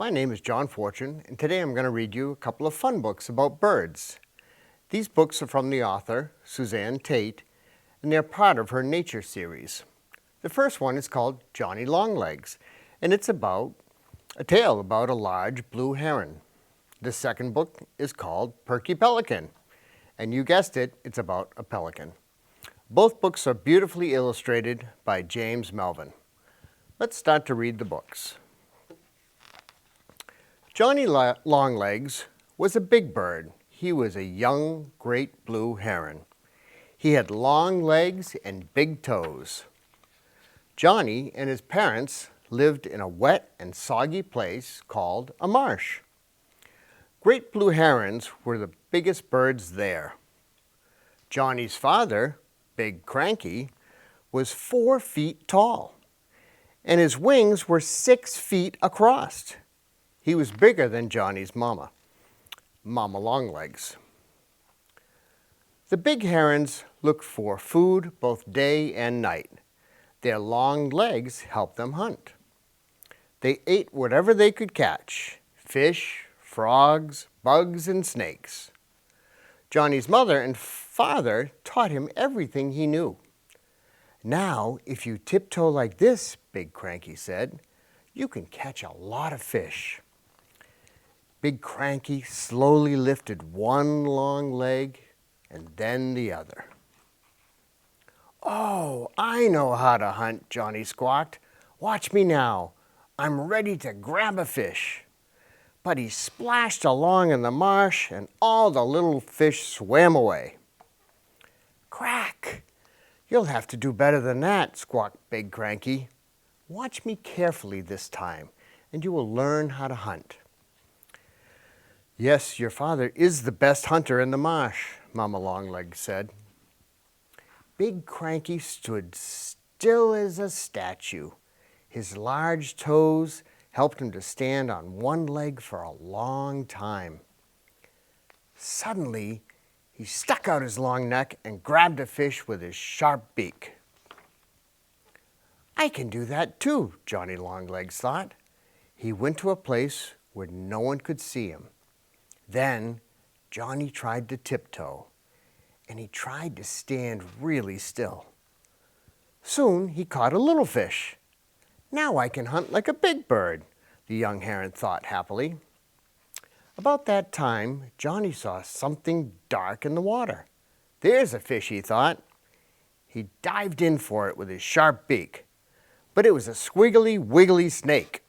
My name is John Fortune, and today I'm going to read you a couple of fun books about birds. These books are from the author, Suzanne Tate, and they're part of her Nature series. The first one is called Johnny Longlegs, and it's about a tale about a large blue heron. The second book is called Perky, Pelican, and you guessed it, it's about a pelican. Both books are beautifully illustrated by James Melvin. Let's start to read the books. Johnny Longlegs was a big bird. He was a young, great blue heron. He had long legs and big toes. Johnny and his parents lived in a wet and soggy place called a marsh. Great blue herons were the biggest birds there. Johnny's father, Big Cranky, was 4 feet tall, and his wings were 6 feet across. He was bigger than Johnny's mama, Mama Longlegs. The big herons looked for food both day and night. Their long legs helped them hunt. They ate whatever they could catch: fish, frogs, bugs, and snakes. Johnny's mother and father taught him everything he knew. "Now, if you tiptoe like this," Big Cranky said, "you can catch a lot of fish." Big Cranky slowly lifted one long leg and then the other. "Oh, I know how to hunt," Johnny squawked. "Watch me now. I'm ready to grab a fish." But he splashed along in the marsh and all the little fish swam away. "Crack! You'll have to do better than that," squawked Big Cranky. "Watch me carefully this time and you will learn how to hunt." "Yes, your father is the best hunter in the marsh," Mama Longlegs said. Big Cranky stood still as a statue. His large toes helped him to stand on one leg for a long time. Suddenly, he stuck out his long neck and grabbed a fish with his sharp beak. "I can do that too," Johnny Longlegs thought. He went to a place where no one could see him. Then Johnny tried to tiptoe, and he tried to stand really still. Soon he caught a little fish. "Now I can hunt like a big bird," the young heron thought happily. About that time, Johnny saw something dark in the water. "There's a fish," he thought. He dived in for it with his sharp beak, but it was a squiggly, wiggly snake.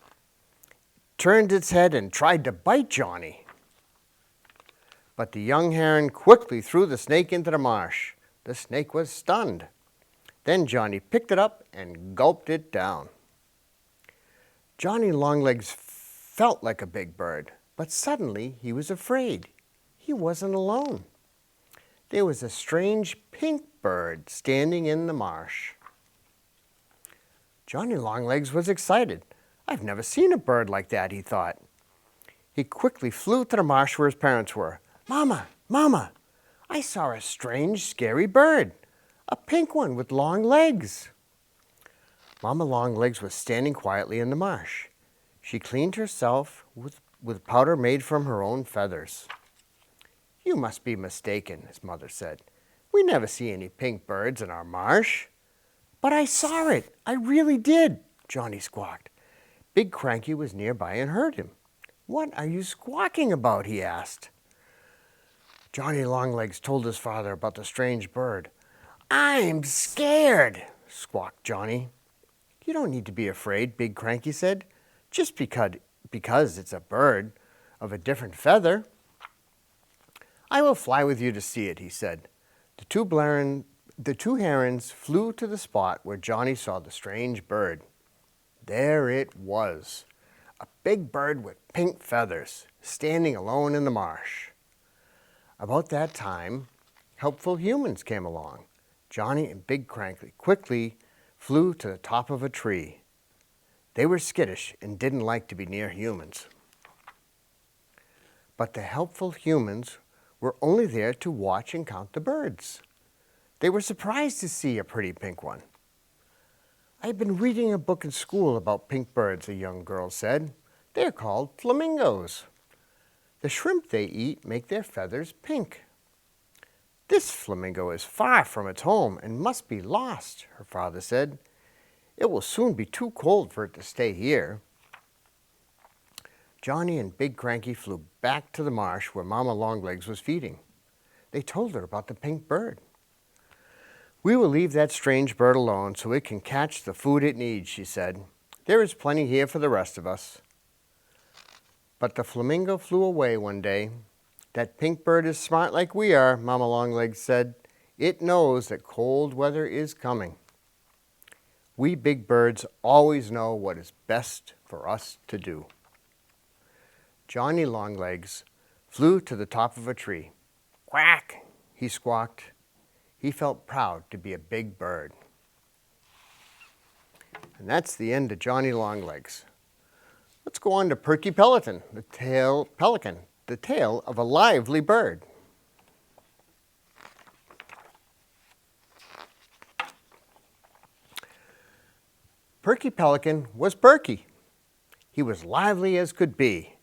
It turned its head and tried to bite Johnny. But the young heron quickly threw the snake into the marsh. The snake was stunned. Then Johnny picked it up and gulped it down. Johnny Longlegs felt like a big bird, but suddenly he was afraid. He wasn't alone. There was a strange pink bird standing in the marsh. Johnny Longlegs was excited. "I've never seen a bird like that," he thought. He quickly flew to the marsh where his parents were. "Mama, Mama, I saw a strange, scary bird, a pink one with long legs." Mama Longlegs was standing quietly in the marsh. She cleaned herself with powder made from her own feathers. "You must be mistaken," his mother said. "We never see any pink birds in our marsh." "But I saw it. I really did," Johnny squawked. Big Cranky was nearby and heard him. "What are you squawking about?" he asked. Johnny Longlegs told his father about the strange bird. "I'm scared," squawked Johnny. "You don't need to be afraid," Big Cranky said, "just because it's a bird of a different feather." "I will fly with you to see it," he said. The two herons flew to the spot where Johnny saw the strange bird. There it was, a big bird with pink feathers, standing alone in the marsh. About that time, helpful humans came along. Johnny and Big Cranky quickly flew to the top of a tree. They were skittish and didn't like to be near humans. But the helpful humans were only there to watch and count the birds. They were surprised to see a pretty pink one. "I've been reading a book in school about pink birds," a young girl said. They're called flamingos. The shrimp they eat make their feathers pink. This flamingo is far from its home and must be lost, her father said. It will soon be too cold for it to stay here. Johnny and Big Cranky flew back to the marsh where Mama Longlegs was feeding. They told her about the pink bird. We will leave that strange bird alone so it can catch the food it needs, she said. There is plenty here for the rest of us. But the flamingo flew away one day. That pink bird is smart like we are, Mama Longlegs said. It knows that cold weather is coming. We big birds always know what is best for us to do. Johnny Longlegs flew to the top of a tree. Quack, he squawked. He felt proud to be a big bird. And that's the end of Johnny Longlegs. Let's go on to Perky Pelican, the tale of a lively bird. Perky Pelican was Perky. He was lively as could be.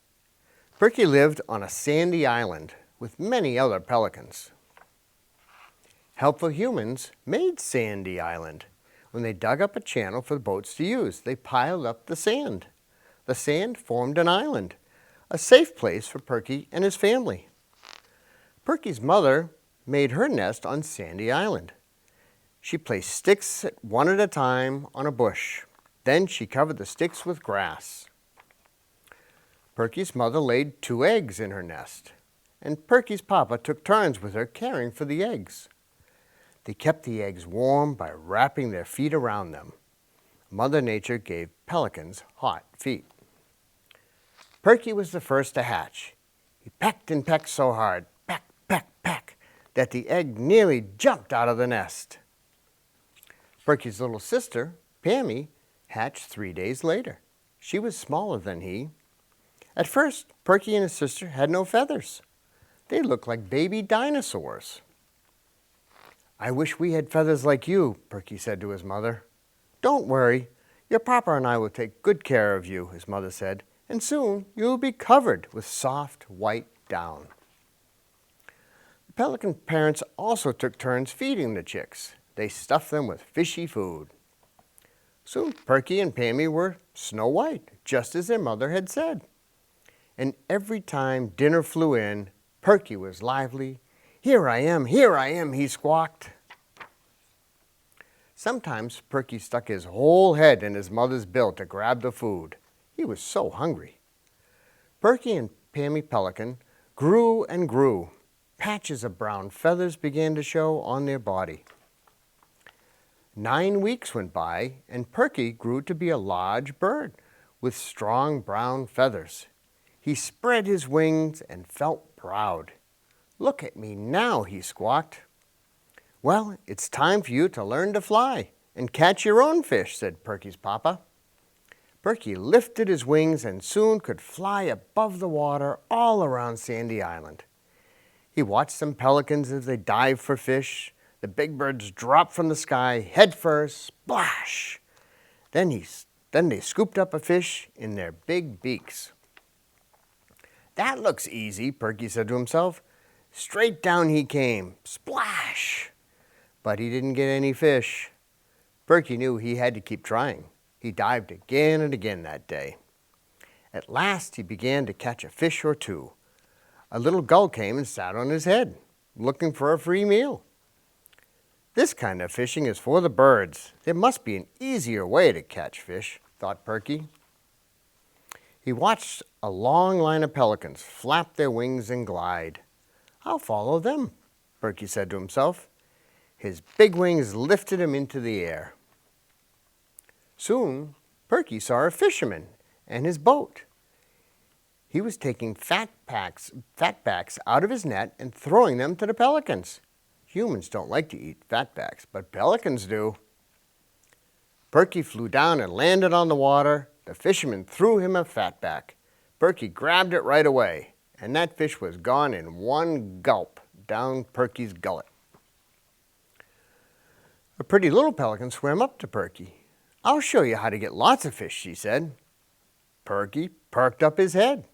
Perky lived on a sandy island with many other pelicans. Helpful humans made Sandy Island. When they dug up a channel for the boats to use, they piled up the sand. The sand formed an island, a safe place for Perky and his family. Perky's mother made her nest on Sandy Island. She placed sticks one at a time on a bush. Then she covered the sticks with grass. Perky's mother laid 2 eggs in her nest, and Perky's papa took turns with her caring for the eggs. They kept the eggs warm by wrapping their feet around them. Mother Nature gave pelicans hot feet. Perky was the first to hatch. He pecked and pecked so hard, peck, peck, peck, that the egg nearly jumped out of the nest. Perky's little sister, Tammy, hatched 3 days later. She was smaller than he. At first, Perky and his sister had no feathers. They looked like baby dinosaurs. I wish we had feathers like you, Perky said to his mother. Don't worry, your papa and I will take good care of you, his mother said, and soon you will be covered with soft white down. The pelican parents also took turns feeding the chicks. They stuffed them with fishy food. Soon Perky and Tammy were snow white, just as their mother had said. And every time dinner flew in, Perky was lively. Here I am, he squawked. Sometimes Perky stuck his whole head in his mother's bill to grab the food. He was so hungry. Perky and Tammy Pelican grew and grew. Patches of brown feathers began to show on their body. 9 weeks went by, and Perky grew to be a large bird with strong brown feathers. He spread his wings and felt proud. Look at me now, he squawked. Well, it's time for you to learn to fly and catch your own fish, said Perky's papa. Perky lifted his wings and soon could fly above the water all around Sandy Island. He watched some pelicans as they dived for fish. The big birds dropped from the sky head first, splash. Then they scooped up a fish in their big beaks. That looks easy, Perky said to himself. Straight down he came, splash! But he didn't get any fish. Perky knew he had to keep trying. He dived again and again that day. At last he began to catch a fish or two. A little gull came and sat on his head, looking for a free meal. This kind of fishing is for the birds. There must be an easier way to catch fish, thought Perky. He watched a long line of pelicans flap their wings and glide. I'll follow them, Perky said to himself. His big wings lifted him into the air. Soon, Perky saw a fisherman and his boat. He was taking fatbacks out of his net and throwing them to the pelicans. Humans don't like to eat fatbacks, but pelicans do. Perky flew down and landed on the water. The fisherman threw him a fatback. Perky grabbed it right away, and that fish was gone in one gulp down Perky's gullet. A pretty little pelican swam up to Perky. I'll show you how to get lots of fish, she said. Perky perked up his head.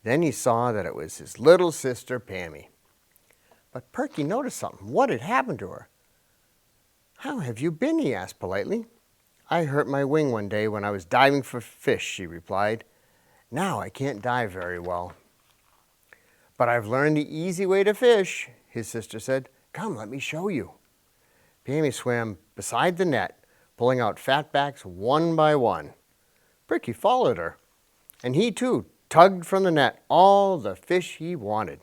Then he saw that it was his little sister, Pammy. But Perky noticed something. What had happened to her? "How have you been?" he asked politely. "I hurt my wing one day when I was diving for fish," she replied. "Now I can't dive very well." "But I've learned the easy way to fish," his sister said. "Come, let me show you." Pammy swam beside the net, pulling out fatbacks one by one. Perky followed her, and he too tugged from the net all the fish he wanted.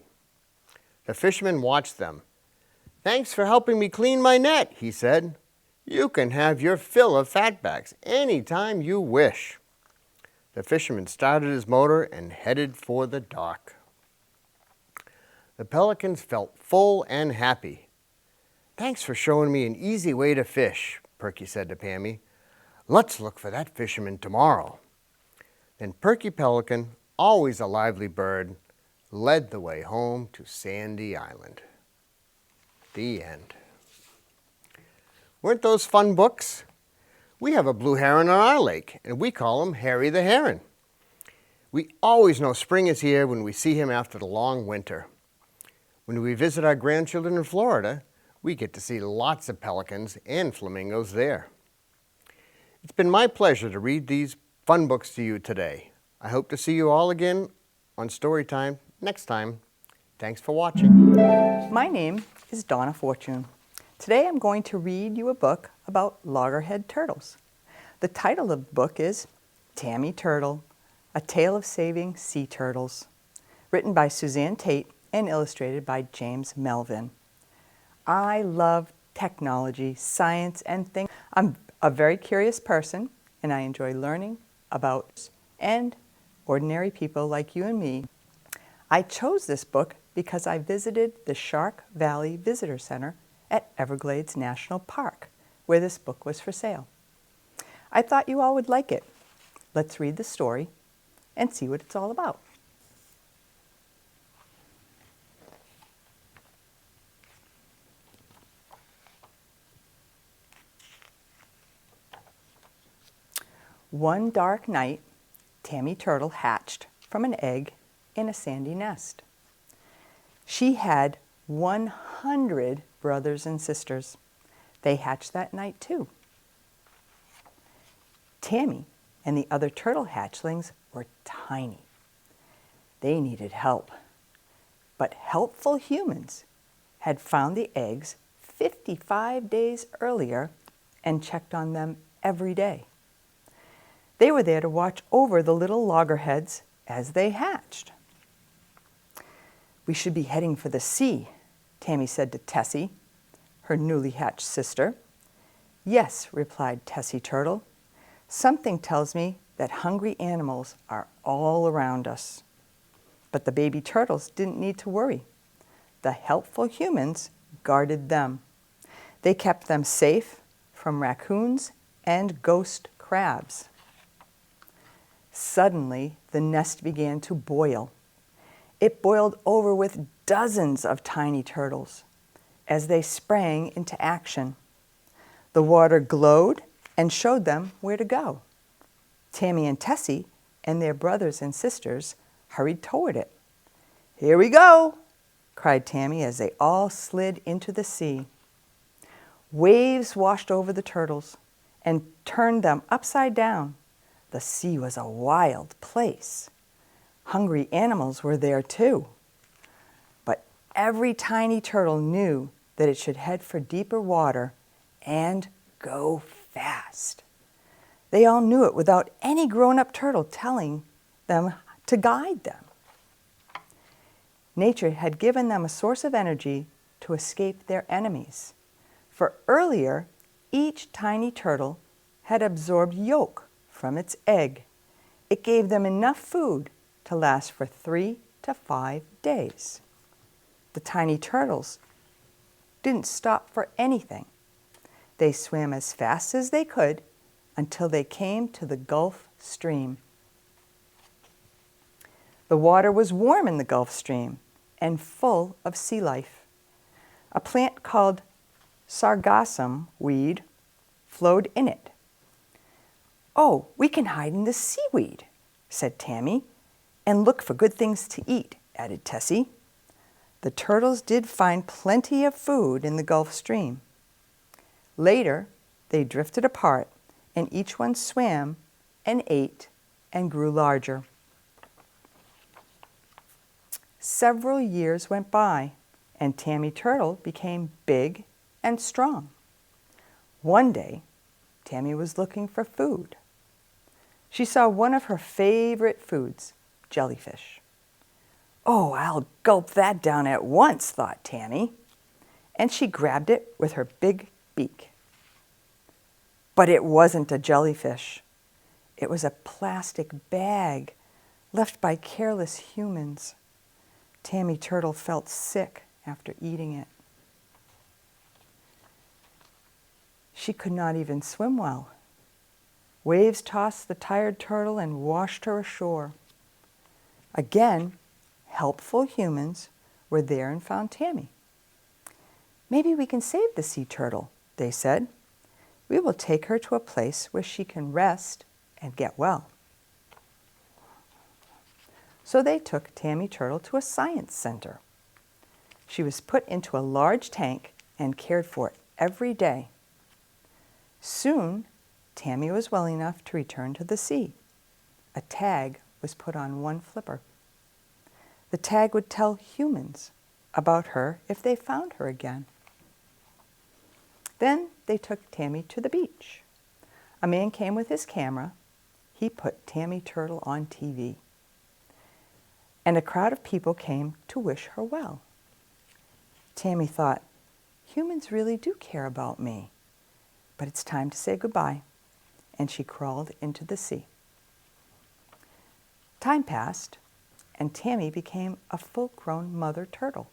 The fisherman watched them. "Thanks for helping me clean my net," he said. "You can have your fill of fatbacks any time you wish." The fisherman started his motor and headed for the dock. The pelicans felt full and happy. "Thanks for showing me an easy way to fish," Perky said to Pammy. "Let's look for that fisherman tomorrow." Then Perky Pelican, always a lively bird, led the way home to Sandy Island. The end. Weren't those fun books? We have a blue heron on our lake, and we call him Harry the Heron. We always know spring is here when we see him after the long winter. When we visit our grandchildren in Florida, we get to see lots of pelicans and flamingos there. It's been my pleasure to read these fun books to you today. I hope to see you all again on Storytime next time. Thanks for watching. My name is Donna Fortune. Today I'm going to read you a book about loggerhead turtles. The title of the book is Tammy Turtle, A Tale of Saving Sea Turtles, written by Suzanne Tate and illustrated by James Melvin. I love technology, science, and things. I'm a very curious person, and I enjoy learning about and ordinary people like you and me. I chose this book because I visited the Shark Valley Visitor Center at Everglades National Park, where this book was for sale. I thought you all would like it. Let's read the story and see what it's all about. One dark night, Tammy Turtle hatched from an egg in a sandy nest. She had 100 brothers and sisters. They hatched that night too. Tammy and the other turtle hatchlings were tiny. They needed help. But helpful humans had found the eggs 55 days earlier and checked on them every day. They were there to watch over the little loggerheads as they hatched. "We should be heading for the sea," Tammy said to Tessie, her newly hatched sister. "Yes," replied Tessie Turtle. "Something tells me that hungry animals are all around us." But the baby turtles didn't need to worry. The helpful humans guarded them. They kept them safe from raccoons and ghost crabs. Suddenly, the nest began to boil. It boiled over with dozens of tiny turtles as they sprang into action. The water glowed and showed them where to go. Tammy and Tessie and their brothers and sisters hurried toward it. "Here we go!" cried Tammy as they all slid into the sea. Waves washed over the turtles and turned them upside down. The sea was a wild place. Hungry animals were there too. But every tiny turtle knew that it should head for deeper water and go fast. They all knew it without any grown-up turtle telling them to guide them. Nature had given them a source of energy to escape their enemies. For earlier, each tiny turtle had absorbed yolk from its egg. It gave them enough food to last for 3 to 5 days. The tiny turtles didn't stop for anything. They swam as fast as they could until they came to the Gulf Stream. The water was warm in the Gulf Stream and full of sea life. A plant called sargassum weed flowed in it. "Oh, we can hide in the seaweed," said Tammy. "And look for good things to eat," added Tessie. The turtles did find plenty of food in the Gulf Stream. Later, they drifted apart, and each one swam and ate and grew larger. Several years went by, and Tammy Turtle became big and strong. One day, Tammy was looking for food. She saw one of her favorite foods, jellyfish. "Oh, I'll gulp that down at once," thought Tammy, and she grabbed it with her big beak. But it wasn't a jellyfish. It was a plastic bag left by careless humans. Tammy Turtle felt sick after eating it. She could not even swim well. Waves tossed the tired turtle and washed her ashore. Again, helpful humans were there and found Tammy. "Maybe we can save the sea turtle," they said. "We will take her to a place where she can rest and get well." So they took Tammy Turtle to a science center. She was put into a large tank and cared for every day. Soon, Tammy was well enough to return to the sea. A tag was put on one flipper. The tag would tell humans about her if they found her again. Then they took Tammy to the beach. A man came with his camera. He put Tammy Turtle on TV. And a crowd of people came to wish her well. Tammy thought, humans really do care about me. But it's time to say goodbye. And she crawled into the sea. Time passed, and Tammy became a full-grown mother turtle.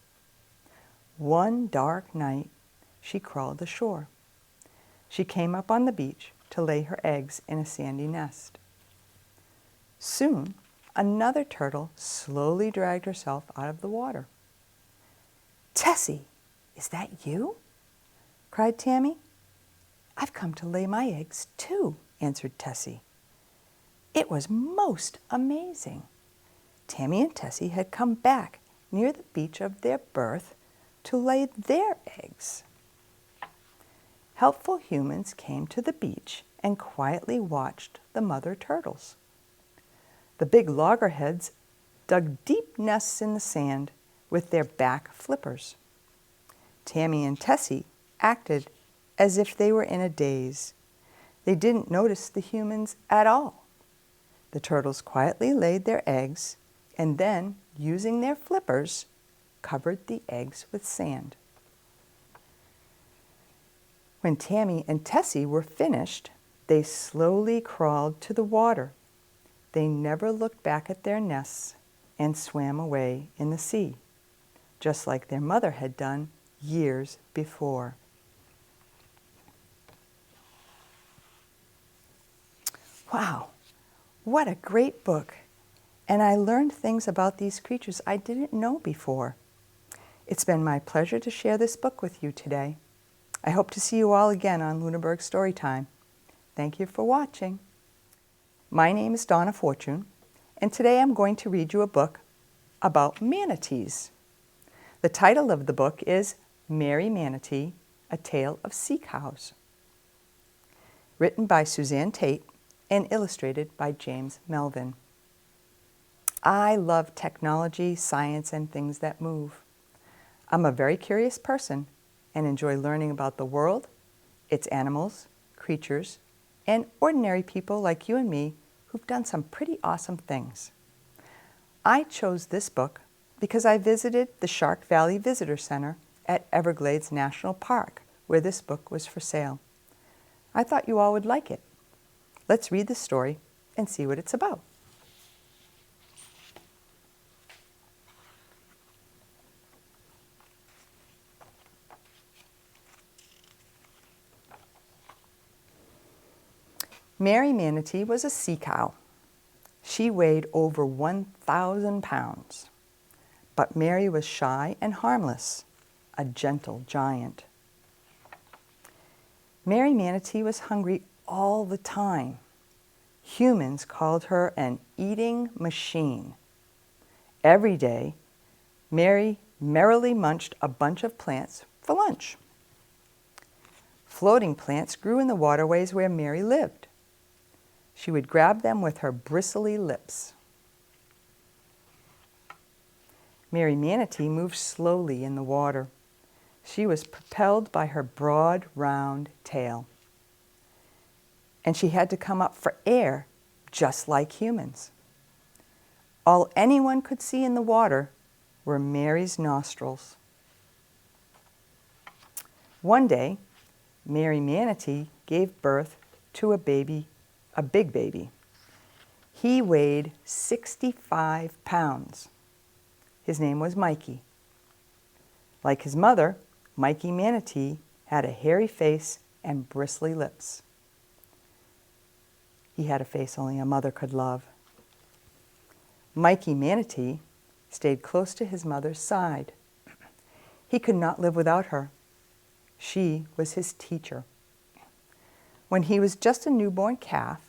One dark night, she crawled ashore. She came up on the beach to lay her eggs in a sandy nest. Soon, another turtle slowly dragged herself out of the water. "Tessie, is that you?" cried Tammy. "I've come to lay my eggs too," answered Tessie. It was most amazing. Tammy and Tessie had come back near the beach of their birth to lay their eggs. Helpful humans came to the beach and quietly watched the mother turtles. The big loggerheads dug deep nests in the sand with their back flippers. Tammy and Tessie acted as if they were in a daze. They didn't notice the humans at all. The turtles quietly laid their eggs and then, using their flippers, covered the eggs with sand. When Tammy and Tessie were finished, they slowly crawled to the water. They never looked back at their nests and swam away in the sea, just like their mother had done years before. Wow, what a great book. And I learned things about these creatures I didn't know before. It's been my pleasure to share this book with you today. I hope to see you all again on Lunenburg Storytime. Thank you for watching. My name is Donna Fortune, and today I'm going to read you a book about manatees. The title of the book is Merry Manatee, A Tale of Sea Cows. Written by Suzanne Tate and illustrated by James Melvin. I love technology, science, and things that move. I'm a very curious person and enjoy learning about the world, its animals, creatures, and ordinary people like you and me who've done some pretty awesome things. I chose this book because I visited the Shark Valley Visitor Center at Everglades National Park, where this book was for sale. I thought you all would like it. Let's read the story and see what it's about. Merry Manatee was a sea cow. She weighed over 1,000 pounds. But Mary was shy and harmless, a gentle giant. Merry Manatee was hungry all the time. Humans called her an eating machine. Every day, Mary merrily munched a bunch of plants for lunch. Floating plants grew in the waterways where Mary lived. She would grab them with her bristly lips. Mary Manatee moved slowly in the water. She was propelled by her broad, round tail. And she had to come up for air just like humans. All anyone could see in the water were Mary's nostrils. One day, Mary Manatee gave birth to a big baby. He weighed 65 pounds. His name was Mikey. Like his mother, Mikey Manatee had a hairy face and bristly lips. He had a face only a mother could love. Mikey Manatee stayed close to his mother's side. He could not live without her. She was his teacher. When he was just a newborn calf,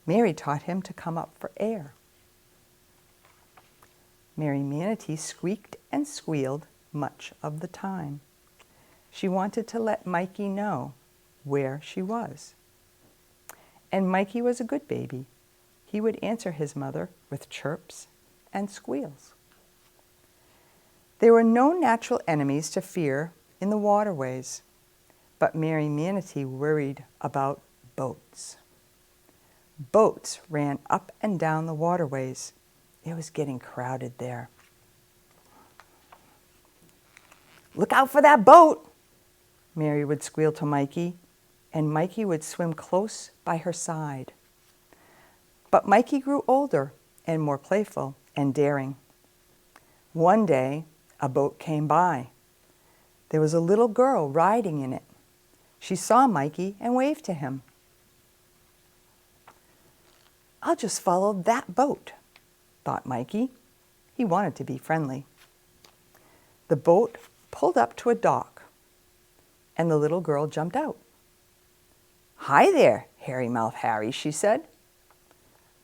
Mary taught him to come up for air. Mary Manatee squeaked and squealed much of the time. She wanted to let Mikey know where she was. And Mikey was a good baby. He would answer his mother with chirps and squeals. There were no natural enemies to fear in the waterways, but Mary Manatee worried about boats. Boats ran up and down the waterways. It was getting crowded there. "Look out for that boat," Mary would squeal to Mikey, and Mikey would swim close by her side. But Mikey grew older and more playful and daring. One day, a boat came by. There was a little girl riding in it. She saw Mikey and waved to him. "I'll just follow that boat," thought Mikey. He wanted to be friendly. The boat pulled up to a dock, and the little girl jumped out. "Hi there, Hairy Mouth Harry," she said.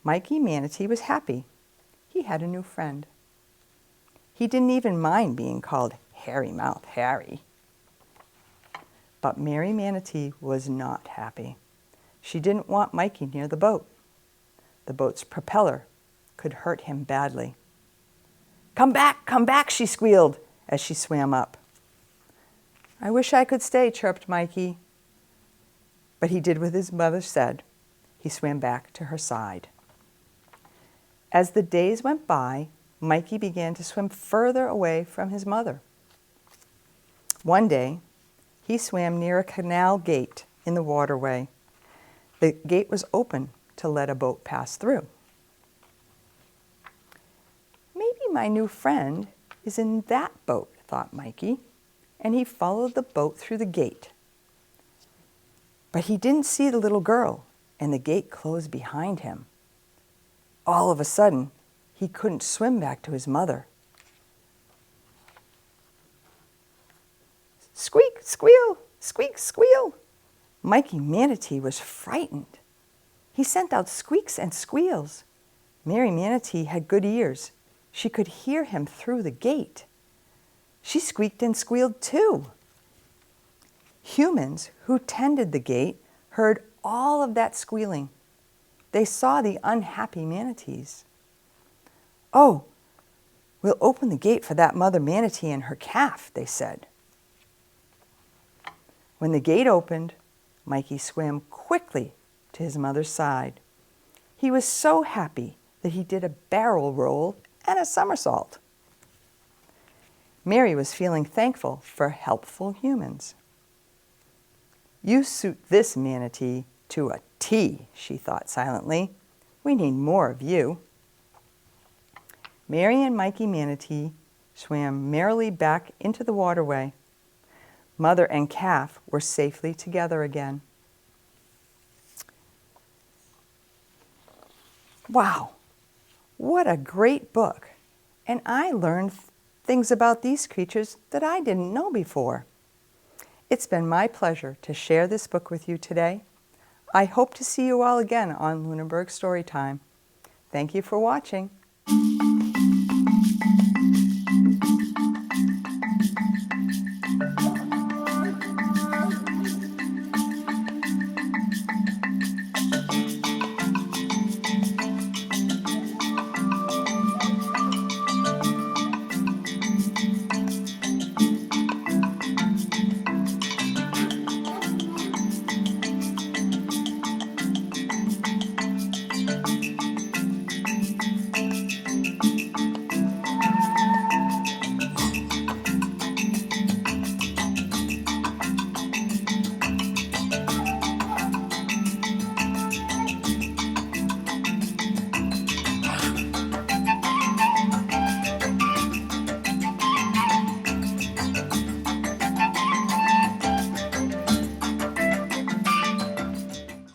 Mikey Manatee was happy. He had a new friend. He didn't even mind being called Hairy Mouth Harry. But Mary Manatee was not happy. She didn't want Mikey near the boat. The boat's propeller could hurt him badly. Come back," she squealed as she swam up. "I wish I could stay," chirped Mikey. But he did what his mother said. He swam back to her side. As the days went by, Mikey began to swim further away from his mother. One day, he swam near a canal gate in the waterway. The gate was open to let a boat pass through. "Maybe my new friend is in that boat," thought Mikey, and he followed the boat through the gate. But he didn't see the little girl, and the gate closed behind him. All of a sudden, he couldn't swim back to his mother. Squeak, squeal, squeak, squeal. Mikey Manatee was frightened. He sent out squeaks and squeals. Mary Manatee had good ears. She could hear him through the gate. She squeaked and squealed too. Humans who tended the gate heard all of that squealing. They saw the unhappy manatees. "Oh, we'll open the gate for that mother manatee and her calf," they said. When the gate opened, Mikey swam quickly to his mother's side. He was so happy that he did a barrel roll and a somersault. Mary was feeling thankful for helpful humans. "You suit this manatee to a T," she thought silently. "We need more of you." Mary and Mikey Manatee swam merrily back into the waterway. Mother and calf were safely together again. Wow, what a great book. And I learned things about these creatures that I didn't know before. It's been my pleasure to share this book with you today. I hope to see you all again on Lunenburg Storytime. Thank you for watching.